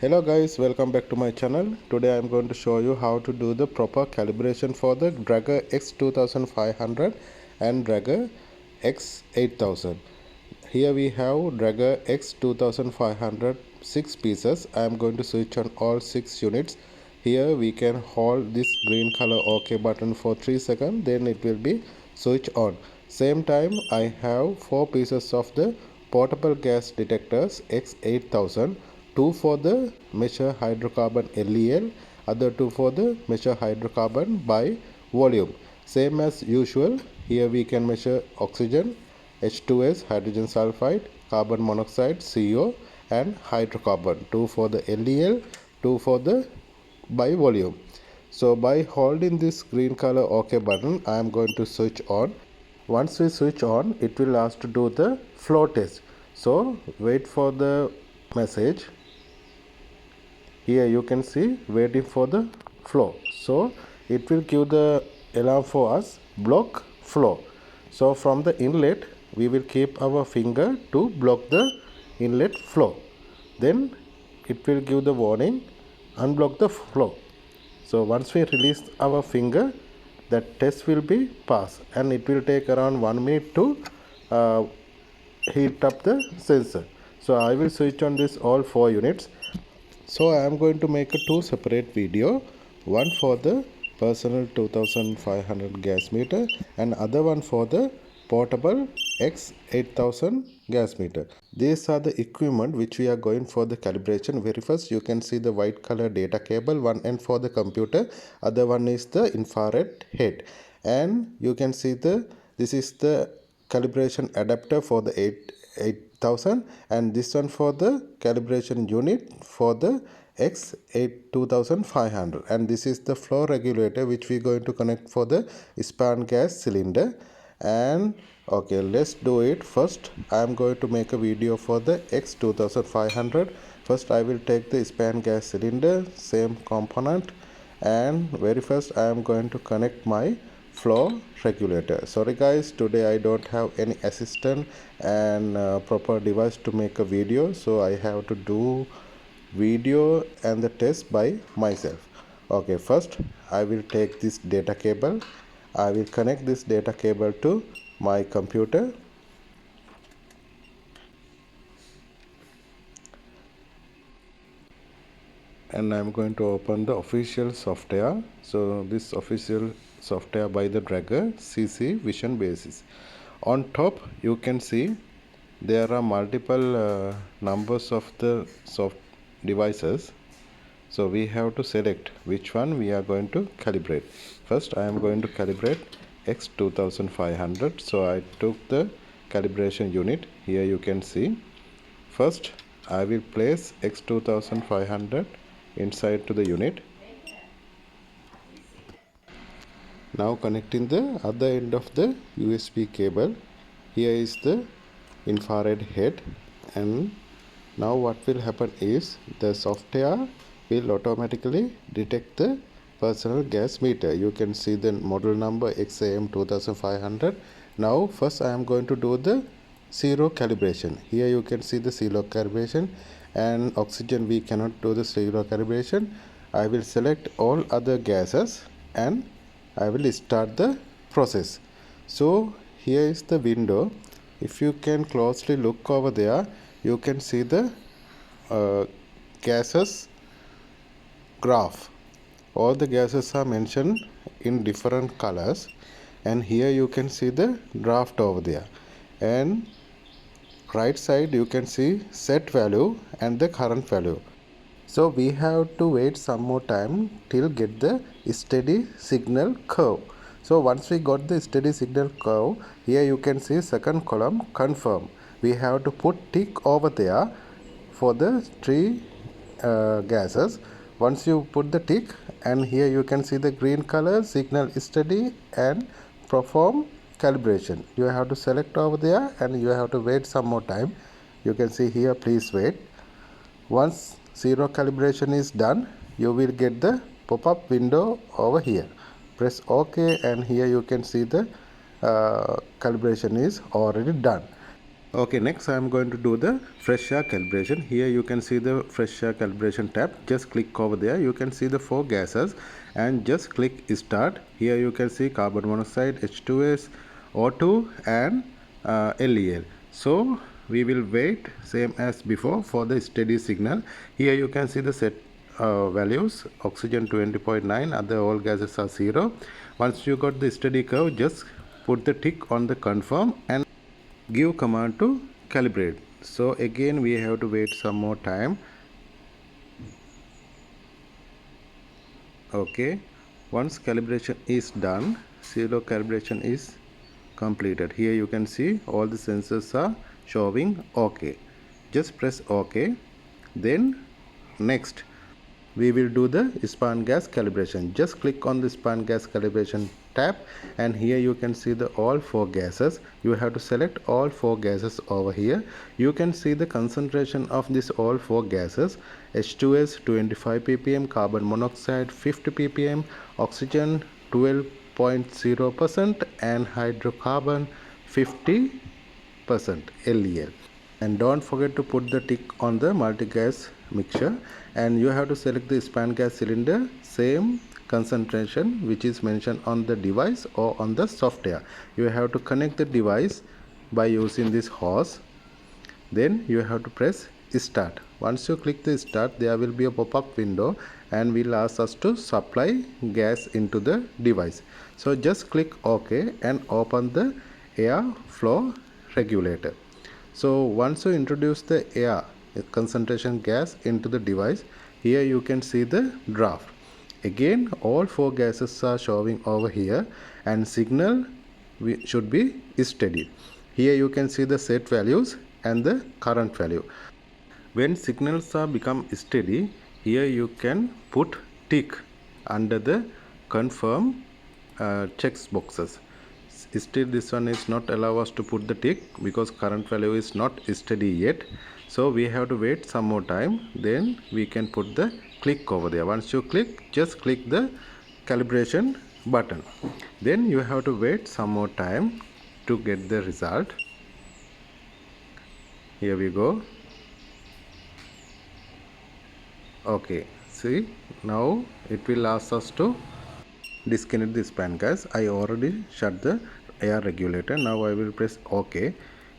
Hello guys, welcome back to my channel. Today I am going to show you how to do the proper calibration for the Dräger X2500 and Dräger X8000. Here we have Dräger X2500 6 pieces. I am going to switch on all 6 units. Here we can hold this green color OK button for 3 seconds, then it will be switch on. Same time I have 4 pieces of the portable gas detectors X8000. 2 for the measure hydrocarbon LEL, other 2 for the measure hydrocarbon by volume. Same as usual, here we can measure oxygen, H2S, hydrogen sulfide, carbon monoxide, CO, and hydrocarbon. 2 for the LEL, 2 for the by volume. So by holding this green color OK button, I am going to switch on. Once we switch on, it will ask to do the flow test. So wait for the message. Here you can see waiting for the flow. So it will give the alarm for us block flow. So from the inlet we will keep our finger to block the inlet flow. Then it will give the warning unblock the flow. So once we release our finger, that test will be passed and it will take around 1 minute to heat up the sensor. So I will switch on this all 4 units. So I am going to make a 2 separate video, one for the personal 2500 gas meter and other one for the portable X8000 gas meter. These are the equipment which we are going for the calibration. Very first you can see the white color data cable, one end for the computer, other one is the infrared head, and you can see this is the calibration adapter for the 8000 and this one for the calibration unit for the X2500, and this is the flow regulator which we are going to connect for the span gas cylinder. And okay, let's do it. First I am going to make a video for the X2500. First I will take the span gas cylinder, same component, and very first I am going to connect my flow regulator. Sorry guys, today I don't have any assistant and proper device to make a video, so I have to do video and the test by myself. Okay, first I will take this data cable. I will connect this data cable to my computer. And I'm going to open the official software. So this official software by the Dräger CC Vision Basis. On top you can see there are multiple numbers of the soft devices. So we have to select which one we are going to calibrate. First I am going to calibrate X2500. So I took the calibration unit. Here you can see. First I will place X2500 inside to the unit. Now connecting the other end of the USB cable. Here is the infrared head, and now what will happen is the software will automatically detect the personal gas meter. You can see the model number XAM 2500. Now first I am going to do the zero calibration. Here you can see the zero calibration, and oxygen we cannot do the zero calibration. I will select all other gases and I will start the process. So here is the window. If you can closely look over there, you can see the gases graph. All the gases are mentioned in different colors, and here you can see the draft over there, and right side you can see set value and the current value. So we have to wait some more time till get the steady signal curve. So once we got the steady signal curve, here you can see second column confirm. We have to put tick over there for the three gases. Once you put the tick, and here you can see the green color signal steady and perform calibration. You have to select over there and you have to wait some more time. You can see here, please wait. Once zero calibration is done, you will get the pop-up window over here. Press OK, and here you can see the calibration is already done. Okay, next I am going to do the fresh air calibration. Here you can see the fresh air calibration tab. Just click over there. You can see the 4 gases and just click start. Here you can see carbon monoxide, H2S, O2 and LEL. So we will wait same as before for the steady signal. Here you can see the set values. Oxygen 20.9, other all gases are 0. Once you got the steady curve, just put the tick on the confirm and give command to calibrate. So again we have to wait some more time. Okay, once calibration is done, zero calibration is completed. Here you can see all the sensors are showing okay. Just press ok. Then next we will do the span gas calibration. Just click on the span gas calibration tab and here you can see the all 4 gases. You have to select all 4 gases over here. You can see the concentration of this all 4 gases: H2S 25 ppm, carbon monoxide 50 ppm, oxygen 12.0% and hydrocarbon 50% LEL. And don't forget to put the tick on the multi-gas mixture, and you have to select the span gas cylinder same concentration which is mentioned on the device or on the software. You have to connect the device by using this hose. Then you have to press start. Once you click the start, there will be a pop-up window and will ask us to supply gas into the device. So just click OK and open the air flow regulator. So once you introduce the air concentration gas into the device, here you can see the draft. Again all 4 gases are showing over here and signal should be steady. Here you can see the set values and the current value. When signals are become steady, here you can put tick under the confirm checks boxes. Still this one is not allow us to put the tick because current value is not steady yet. So we have to wait some more time, then we can put the click over there. Once you click, just click the calibration button. Then you have to wait some more time to get the result. Here we go. Okay, see, now it will ask us to disconnect the span gas. I already shut the air regulator. Now I will press OK.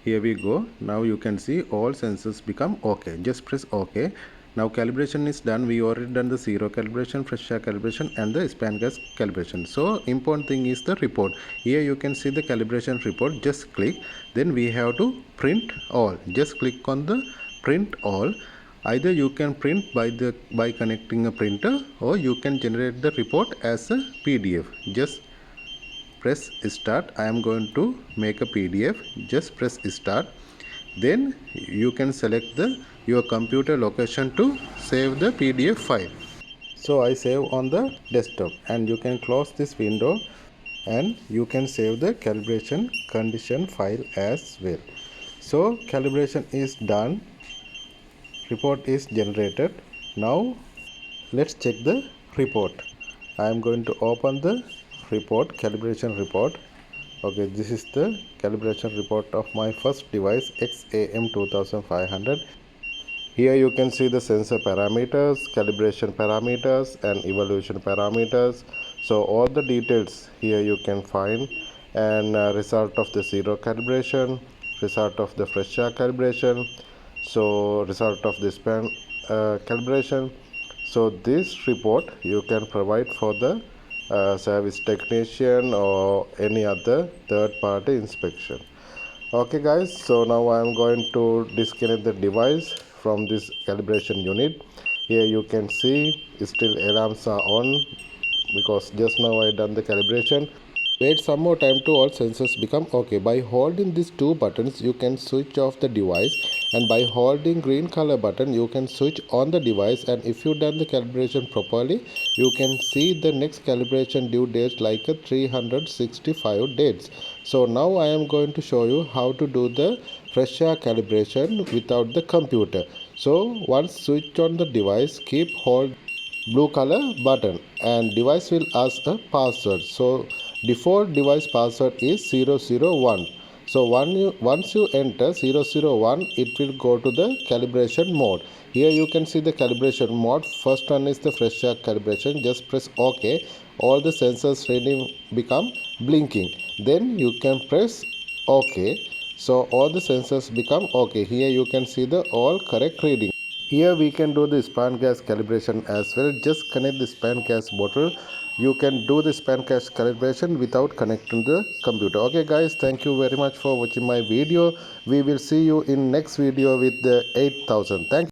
Here we go. Now you can see all sensors become OK. Just press OK. Now calibration is done. We already done the zero calibration, fresh air calibration and the span gas calibration. So important thing is the report. Here you can see the calibration report. Just click. Then we have to print all. Just click on the print all. Either you can print by connecting a printer, or you can generate the report as a PDF. Just press start. I am going to make a PDF. Just press start. Then you can select your computer location to save the PDF file. So I save on the desktop, and you can close this window and you can save the calibration condition file as well. So calibration is done. Report is generated. Now let's check the report. I am going to open the report, calibration report. Okay, this is the calibration report of my first device, X-am 2500. Here you can see the sensor parameters, calibration parameters and evaluation parameters. So all the details here you can find, and result of the zero calibration, result of the fresh air calibration, so result of the span calibration. So this report you can provide for the service technician or any other third-party inspection. Okay guys, so now I am going to disconnect the device from this calibration unit. Here you can see still alarms are on because just now I done the calibration. Wait some more time to all sensors become okay. By holding these two buttons you can switch off the device, and by holding green color button you can switch on the device, and if you done the calibration properly you can see the next calibration due date like a 365 dates. So now I am going to show you how to do the fresh air calibration without the computer. So once switch on the device, keep hold blue color button and device will ask a password. So default device password is 001. So once you enter 001, it will go to the calibration mode. Here you can see the calibration mode. First one is the fresh jack calibration. Just press OK. All the sensors reading become blinking. Then you can press OK. So all the sensors become OK. Here you can see the all correct reading. Here we can do the span gas calibration as well. Just connect the span gas bottle. You can do the span gas calibration without connecting the computer. Okay guys, thank you very much for watching my video. We will see you in next video with the 8000. Thank you.